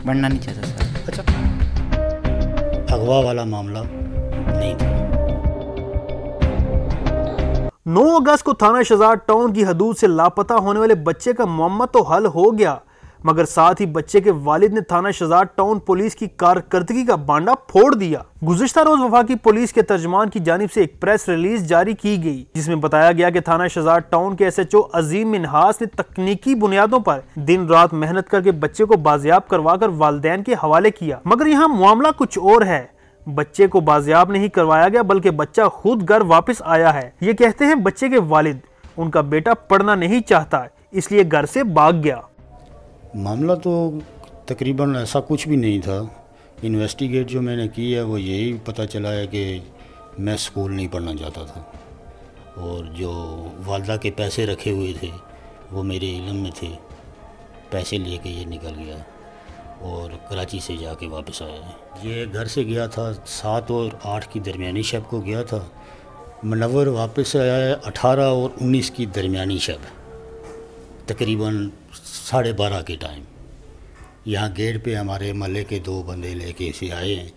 बनना नहीं चाहता सर। अच्छा, अगवा वाला मामला नहीं था। 9 अगस्त को थाना शहजाद टाउन की हदूद से लापता होने वाले बच्चे का मामला तो हल हो गया, मगर साथ ही बच्चे के वालिद ने थाना शहजाद टाउन पुलिस की कारकर्दगी का बांडा फोड़ दिया। गुज़िश्ता रोज वफाकी पुलिस के तर्जमान की जानिब से एक प्रेस रिलीज जारी की गई, जिसमें बताया गया कि थाना शहजाद टाउन के SHO अजीम मिन्हास ने तकनीकी बुनियादों पर दिन रात मेहनत करके बच्चे को बाजियाब करवाकर वालिदैन के हवाले किया। मगर यहाँ मामला कुछ और है। बच्चे को बाजियाब नहीं करवाया गया, बल्कि बच्चा खुद घर वापस आया है। ये कहते हैं बच्चे के वालिद उनका बेटा पढ़ना नहीं चाहता, इसलिए घर से भाग गया। मामला तो तकरीबन ऐसा कुछ भी नहीं था। इन्वेस्टिगेट जो मैंने की है वो यही पता चला है कि मैं स्कूल नहीं पढ़ना चाहता था, और जो वालदा के पैसे रखे हुए थे वो मेरे इल्म में थे। पैसे लेके ये निकल गया और कराची से जाके वापस आया है। ये घर से गया था 7 और 8 की दरमियानी शब को गया था। मुनव्वर वापस आया है 18 और 19 की दरमियानी शब, तकरीबन 12:30 के टाइम। यहाँ गेट पे हमारे महल्ले के 2 बंदे लेके इसे आए हैं।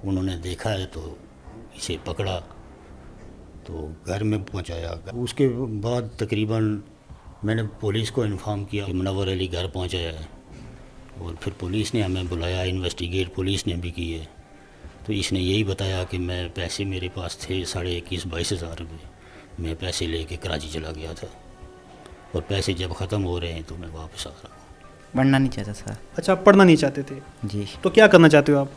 उन्होंने देखा है तो इसे पकड़ा तो घर में पहुँचाया। उसके बाद तकरीबन मैंने पुलिस को इन्फॉर्म किया कि मुनव्वर अली घर पहुँचाया है, और फिर पुलिस ने हमें बुलाया। इन्वेस्टिगेट पुलिस ने भी की है, तो इसने यही बताया कि मैं पैसे मेरे पास थे 21-22 हज़ार रुपये। मैं पैसे लेके कराची चला गया था, और पैसे जब ख़त्म हो रहे हैं तो मैं वापस आ रहा हूँ। बनना नहीं चाहता सर। अच्छा, आप पढ़ना नहीं चाहते थे जी। तो क्या करना चाहते हो आप?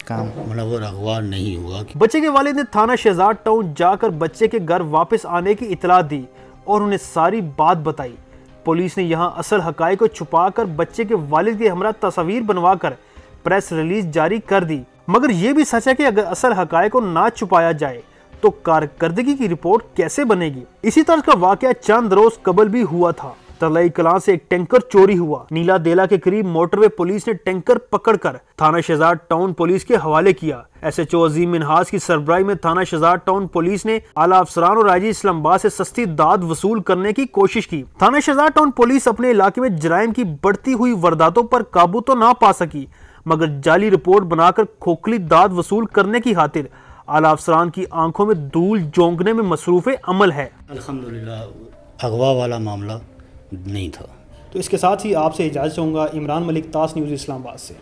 काम। मुनव्वर अगवा नहीं हुआ। बच्चे के वालिद ने थाना शहजाद टाउन जाकर बच्चे के घर वापस आने की इतला दी और उन्हें सारी बात बताई। पुलिस ने यहां असल हकायक को छुपाकर बच्चे के वालिद के हमरा तस्वीर बनवाकर प्रेस रिलीज जारी कर दी। मगर यह भी सच है कि अगर असल हकायक को ना छुपाया जाए तो कारकर्दगी की रिपोर्ट कैसे बनेगी। इसी तरह का वाकया चंद रोज कबल भी हुआ था। तरलाई कलां से एक टैंकर चोरी हुआ। नीला देला के करीब मोटरवे पुलिस ने टैंकर पकड़कर थाना शहजाद टाउन पुलिस के हवाले किया। SHO अजीम मिन्हास की सरबराही में थाना शहजाद टाउन पुलिस ने आला अफसरान और IG इस्लामाबाद से सस्ती दाद वसूल करने की कोशिश की। थाना शहजाद टाउन पुलिस अपने इलाके में जराइम की बढ़ती हुई वारदातों पर काबू तो ना पा सकी, मगर जाली रिपोर्ट बनाकर खोखली दाद वसूल करने की खातिर आला अफसरान की आंखों में धूल झोंकने में मसरूफ अमल है। अल्हम्दुलिल्लाह अगवा वाला मामला नहीं था। तो इसके साथ ही आपसे इजाज़त चाहूँगा। इमरान मलिक, तास न्यूज़, इस्लामाबाद से।